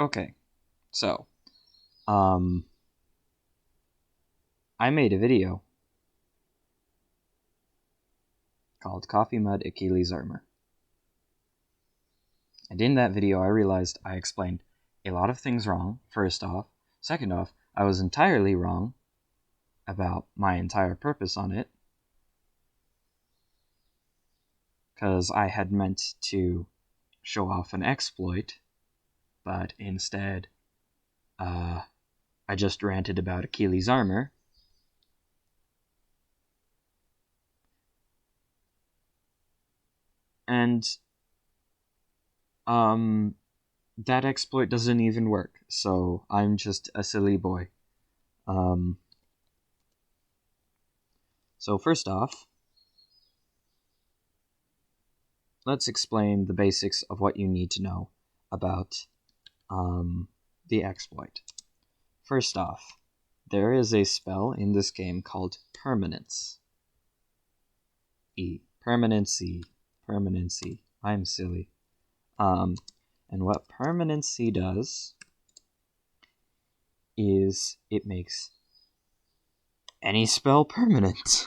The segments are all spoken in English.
Okay, so, I made a video called CoffeeMud Achilles Armor. And in that video, I realized I explained a lot of things wrong, first off. Second off, I was entirely wrong about my entire purpose on it, because I had meant to show off an exploit, but instead, I just ranted about Achilles armor. And, that exploit doesn't even work, so I'm just a silly boy. So first off, let's explain the basics of what you need to know about the exploit. First off, there is a spell in this game called Permanence. Permanency. I'm silly. And what Permanency does is it makes any spell permanent.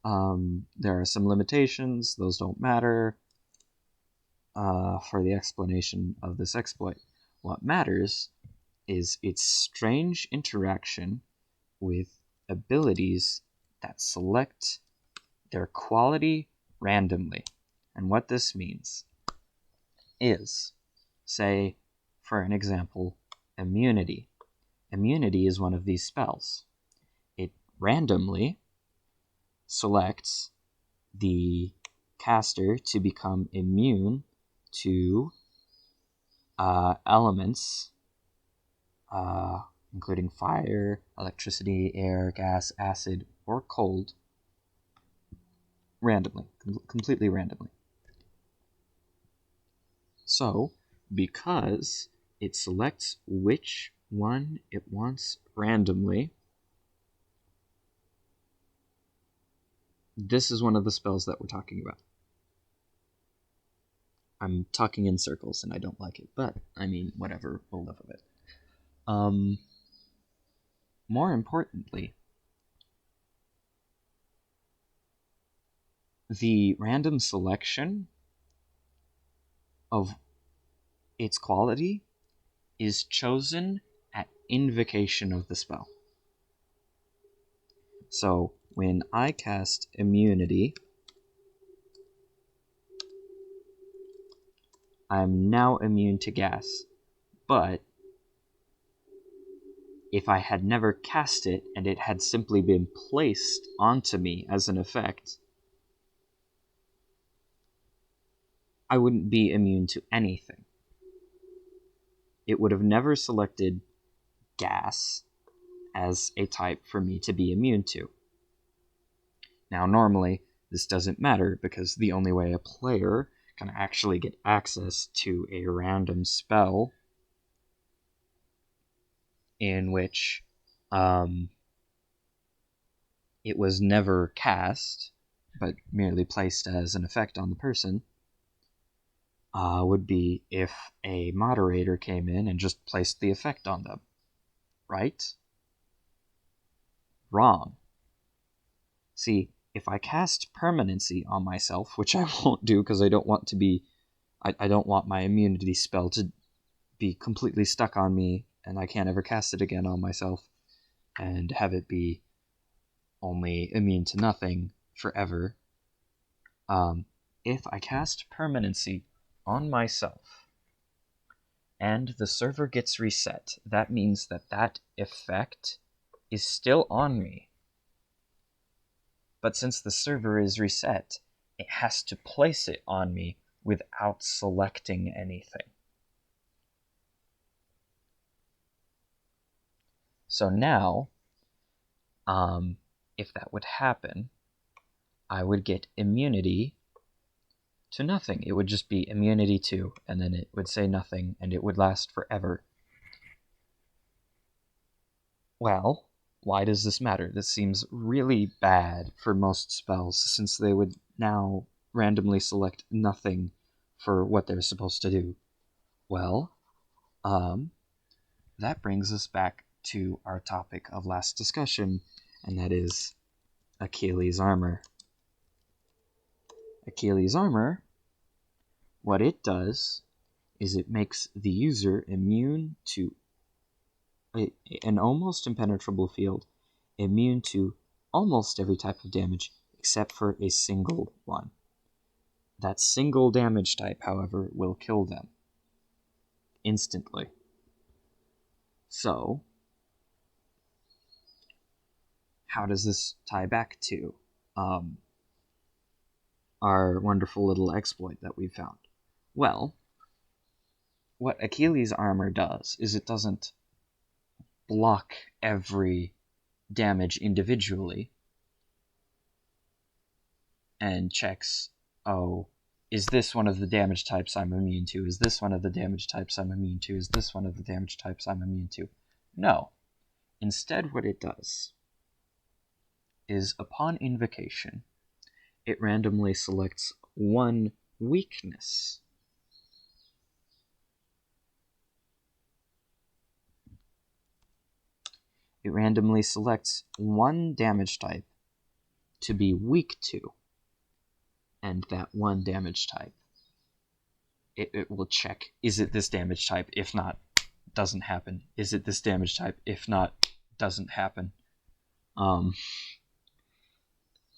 There are some limitations, those don't matter for the explanation of this exploit. What matters is its strange interaction with abilities that select their quality randomly. And what this means is, say, for an example, immunity. Immunity is one of these spells. It randomly selects the caster to become immune to elements, including fire, electricity, air, gas, acid, or cold, randomly, completely randomly. So, because it selects which one it wants randomly, this is one of the spells that we're talking about. I'm talking in circles and I don't like it, but I mean, whatever, we'll live with it. More importantly, the random selection of its quality is chosen at invocation of the spell. So when I cast immunity, I'm now immune to gas, but if I had never cast it and it had simply been placed onto me as an effect, I wouldn't be immune to anything. It would have never selected gas as a type for me to be immune to. Now, normally, this doesn't matter because the only way a player can actually get access to a random spell in which it was never cast, but merely placed as an effect on the person, would be if a moderator came in and just placed the effect on them. Right? Wrong. See, if I cast Permanency on myself, which I won't do because I don't want to be... I don't want my immunity spell to be completely stuck on me and I can't ever cast it again on myself and have it be only immune to nothing forever. If I cast Permanency on myself and the server gets reset, that means that that effect is still on me. But since the server is reset, it has to place it on me without selecting anything. So now, if that would happen, I would get immunity to nothing. It would just be immunity to, and then it would say nothing, and it would last forever. Well, why does this matter? This seems really bad for most spells, since they would now randomly select nothing for what they're supposed to do? Well, that brings us back to our topic of last discussion, and that is Achilles' armor. Achilles' armor, what it does is it makes the user immune to an almost impenetrable field, immune to almost every type of damage except for a single one. That single damage type, however, will kill them instantly. So, how does this tie back to our wonderful little exploit that we found? Well, what Achilles' armor does is it doesn't block every damage individually and checks, oh, is this one of the damage types I'm immune to? Is this one of the damage types I'm immune to? Is this one of the damage types I'm immune to? No. Instead, what it does is, upon invocation, it randomly selects one weakness. It randomly selects one damage type to be weak to, and that one damage type, it will check, is it this damage type? If not, doesn't happen. Is it this damage type? If not, doesn't happen.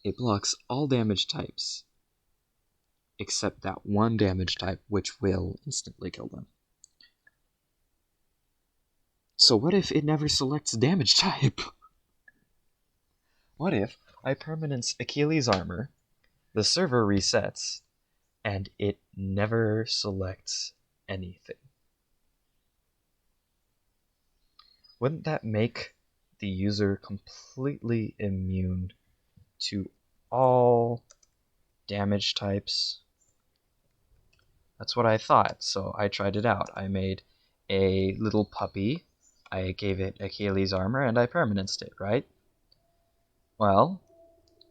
It blocks all damage types except that one damage type, which will instantly kill them. So what if it never selects damage type? What if I permanence Achilles' armor, the server resets, and it never selects anything? Wouldn't that make the user completely immune to all damage types? That's what I thought, so I tried it out. I made a little puppy, I gave it Achilles' armor, and I permanenced it, right? Well,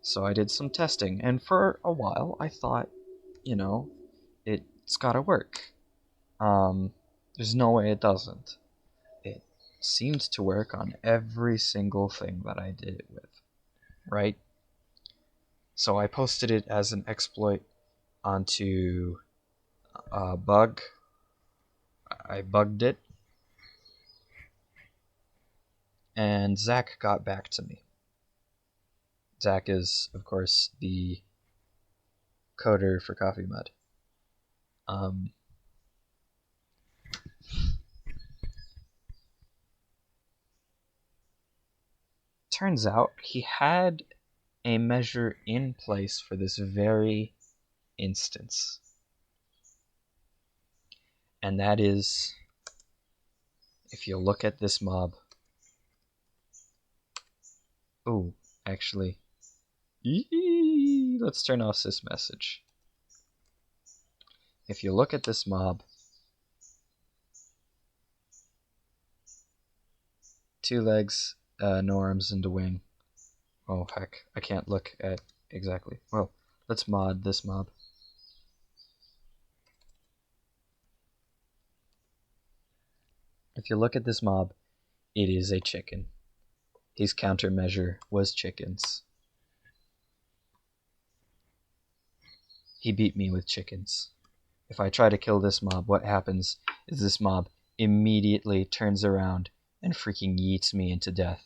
so I did some testing, and for a while I thought, it's gotta work. There's no way it doesn't. It seemed to work on every single thing that I did it with, right? So I posted it as an exploit onto a bug. I bugged it, and Zach got back to me. Zach is, of course, the coder for CoffeeMud. Turns out he had a measure in place for this very instance. And that is, if you look at this mob. Oh, actually, let's turn off this message. If you look at this mob, 2 legs, no arms, and a wing. Oh heck, I can't look at exactly. Well, let's mod this mob. If you look at this mob, it is a chicken. His countermeasure was chickens. He beat me with chickens. If I try to kill this mob, what happens is this mob immediately turns around and freaking yeets me into death.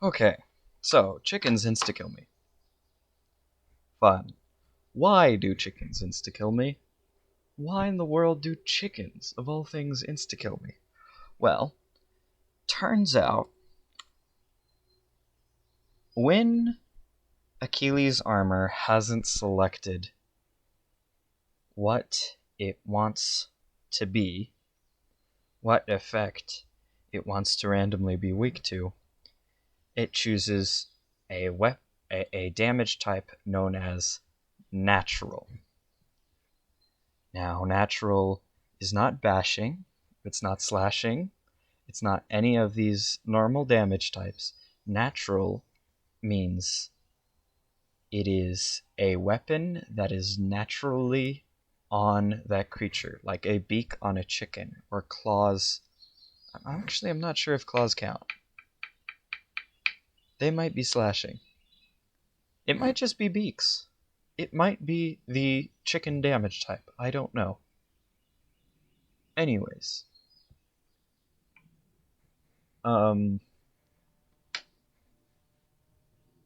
Okay, so chickens insta-kill me. Fun. Why do chickens insta-kill me? Why in the world do chickens, of all things, insta-kill me? Well, turns out, when Achilles' armor hasn't selected what it wants to be, what effect it wants to randomly be weak to, it chooses a damage type known as natural. Now, natural is not bashing, it's not slashing, it's not any of these normal damage types. Natural means it is a weapon that is naturally on that creature, like a beak on a chicken, or claws. I'm not sure if claws count. They might be slashing. It might just be beaks. It might be the chicken damage type. I don't know. Anyways.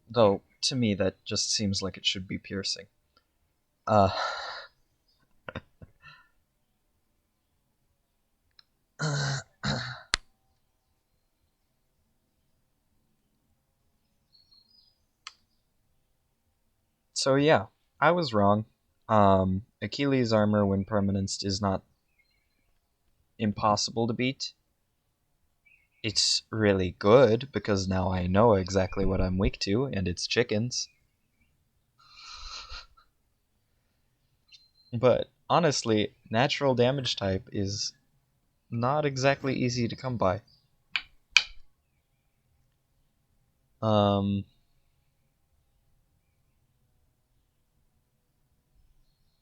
Though, to me, that just seems like it should be piercing. Uh. So yeah, I was wrong. Achilles armor when permanenced is not impossible to beat. It's really good because now I know exactly what I'm weak to, and it's chickens. But honestly, natural damage type is not exactly easy to come by.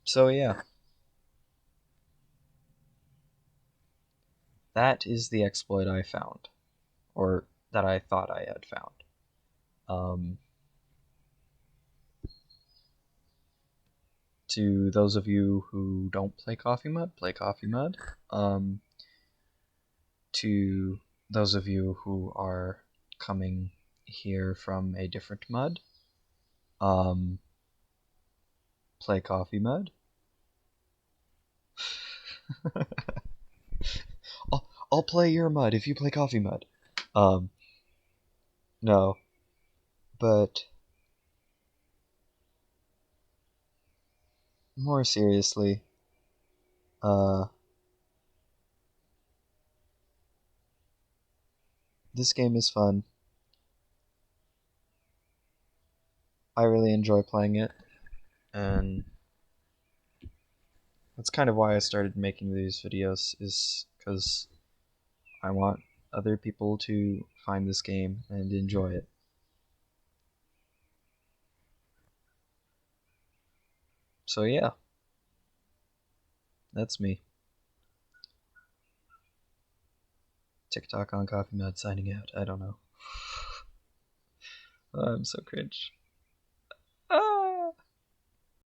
So yeah. That is the exploit I found. Or that I thought I had found. To those of you who don't play CoffeeMud, play CoffeeMud. To those of you who are coming here from a different mud, play CoffeeMud. I'll play your mud if you play CoffeeMud. No, but more seriously, this game is fun. I really enjoy playing it, and that's kind of why I started making these videos, is because I want other people to find this game and enjoy it. So yeah, that's me. TikTok on CoffeeMud signing out. I don't know. Oh, I'm so cringe. Ah!